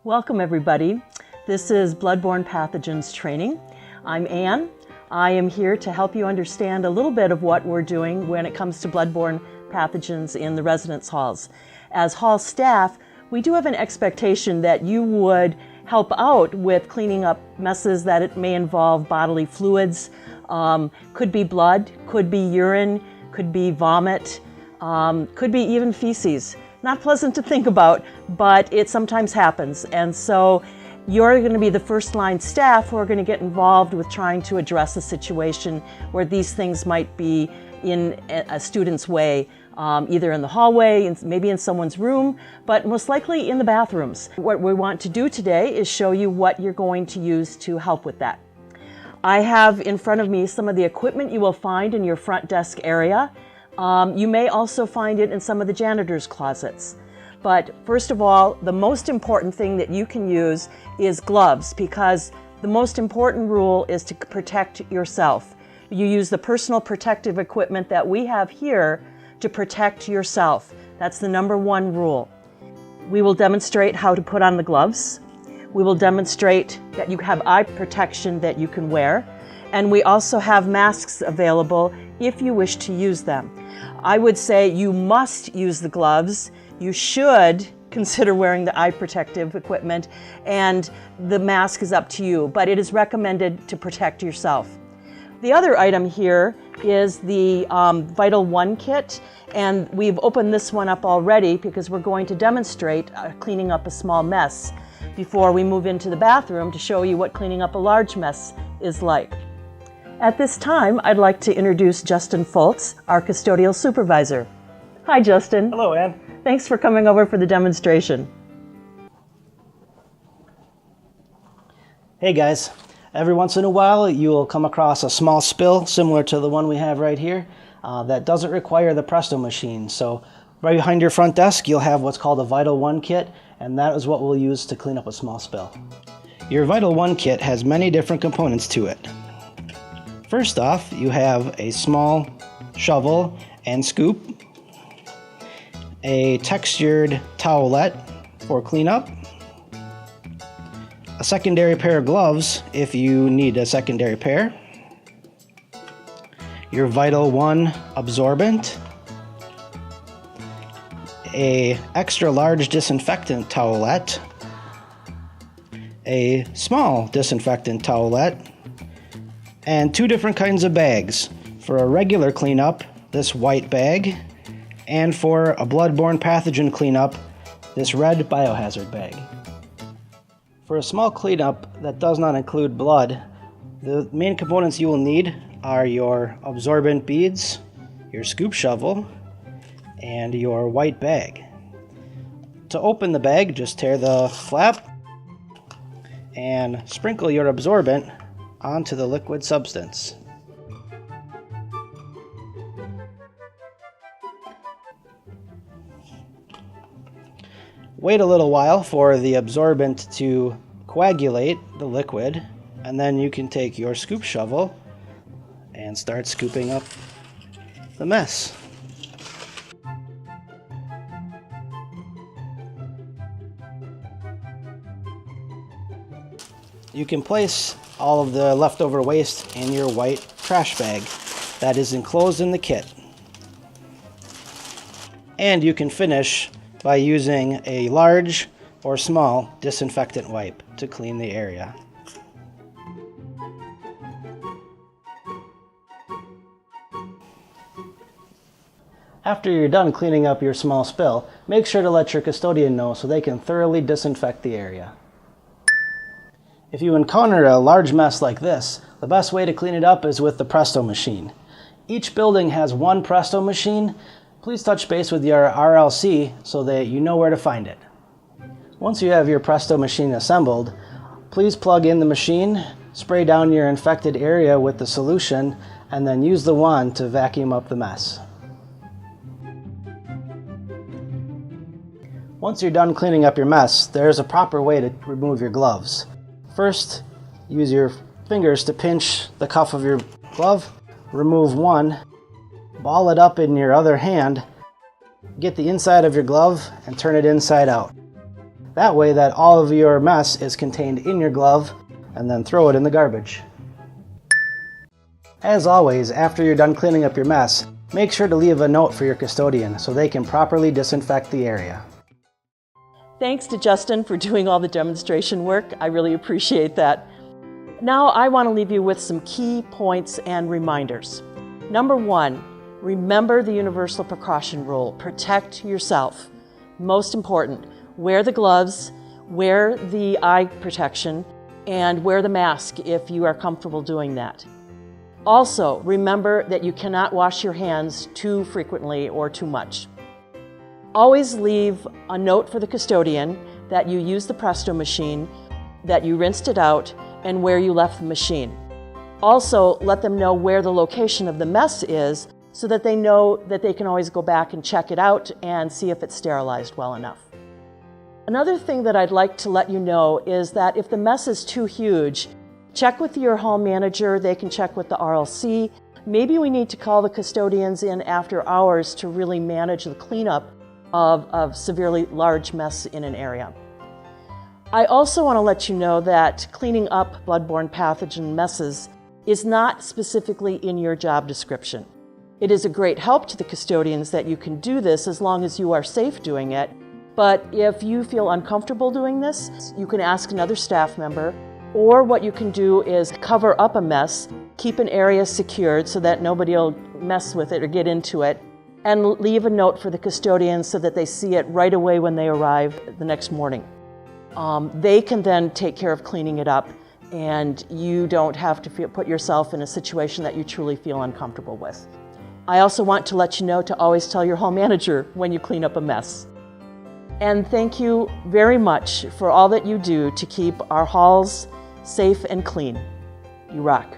Welcome everybody. This is Blood-Borne Pathogens training. I'm Anne. I am here to help you understand a little bit of what we're doing when it comes to blood-borne pathogens in the residence halls. As hall staff, we do have an expectation that you would help out with cleaning up messes that it may involve bodily fluids. Could be blood, could be urine, could be vomit, could be even feces. Not pleasant to think about, but it sometimes happens. And so you're going to be the first line staff who are going to get involved with trying to address a situation where these things might be in a student's way, either in the hallway, maybe in someone's room, but most likely in the bathrooms. What we want to do today is show you what you're going to use to help with that. I have in front of me some of the equipment you will find in your front desk area. You may also find it in some of the janitor's closets. But first of all, the most important thing that you can use is gloves, because the most important rule is to protect yourself. You use the personal protective equipment that we have here to protect yourself. That's the number one rule. We will demonstrate how to put on the gloves. We will demonstrate that you have eye protection that you can wear. And we also have masks available if you wish to use them. I would say you must use the gloves. You should consider wearing the eye protective equipment, and the mask is up to you, but it is recommended to protect yourself. The other item here is the Vital One kit, and we've opened this one up already because we're going to demonstrate cleaning up a small mess before we move into the bathroom to show you what cleaning up a large mess is like. At this time, I'd like to introduce Justin Foltz, our custodial supervisor. Hi, Justin. Hello, Anne. Thanks for coming over for the demonstration. Hey guys, every once in a while you'll come across a small spill similar to the one we have right here that doesn't require the Presto machine. So right behind your front desk you'll have what's called a Vital One kit, and that is what we'll use to clean up a small spill. Your Vital One kit has many different components to it. First off, you have a small shovel and scoop, a textured towelette for cleanup, a secondary pair of gloves if you need a secondary pair, your Vital One absorbent, a extra large disinfectant towelette, a small disinfectant towelette, and two different kinds of bags. For a regular cleanup, this white bag, and for a blood-borne pathogen cleanup, this red biohazard bag. For a small cleanup that does not include blood, the main components you will need are your absorbent beads, your scoop shovel, and your white bag. To open the bag, just tear the flap and sprinkle your absorbent onto the liquid substance. Wait a little while for the absorbent to coagulate the liquid, and then you can take your scoop shovel and start scooping up the mess. You can place all of the leftover waste in your white trash bag that is enclosed in the kit. And you can finish by using a large or small disinfectant wipe to clean the area. After you're done cleaning up your small spill, make sure to let your custodian know so they can thoroughly disinfect the area. If you encounter a large mess like this, the best way to clean it up is with the Presto machine. Each building has one Presto machine. Please touch base with your RLC so that you know where to find it. Once you have your Presto machine assembled, please plug in the machine, spray down your infected area with the solution, and then use the wand to vacuum up the mess. Once you're done cleaning up your mess, there's a proper way to remove your gloves. First, use your fingers to pinch the cuff of your glove, remove one, ball it up in your other hand, get the inside of your glove and turn it inside out. That way that all of your mess is contained in your glove, and then throw it in the garbage. As always, after you're done cleaning up your mess, make sure to leave a note for your custodian so they can properly disinfect the area. Thanks to Justin for doing all the demonstration work. I really appreciate that. Now I want to leave you with some key points and reminders. Number 1, remember the universal precaution rule. Protect yourself. Most important, wear the gloves, wear the eye protection, and wear the mask if you are comfortable doing that. Also, remember that you cannot wash your hands too frequently or too much. Always leave a note for the custodian that you used the Presto machine, that you rinsed it out, and where you left the machine. Also, let them know where the location of the mess is so that they know that they can always go back and check it out and see if it's sterilized well enough. Another thing that I'd like to let you know is that if the mess is too huge, check with your hall manager. They can check with the RLC. Maybe we need to call the custodians in after hours to really manage the cleanup of a severely large mess in an area. I also want to let you know that cleaning up bloodborne pathogen messes is not specifically in your job description. It is a great help to the custodians that you can do this as long as you are safe doing it. But if you feel uncomfortable doing this, you can ask another staff member, or what you can do is cover up a mess, keep an area secured so that nobody will mess with it or get into it, and leave a note for the custodians so that they see it right away when they arrive the next morning. They can then take care of cleaning it up, and you don't have to put yourself in a situation that you truly feel uncomfortable with. I also want to let you know to always tell your hall manager when you clean up a mess. And thank you very much for all that you do to keep our halls safe and clean. You rock.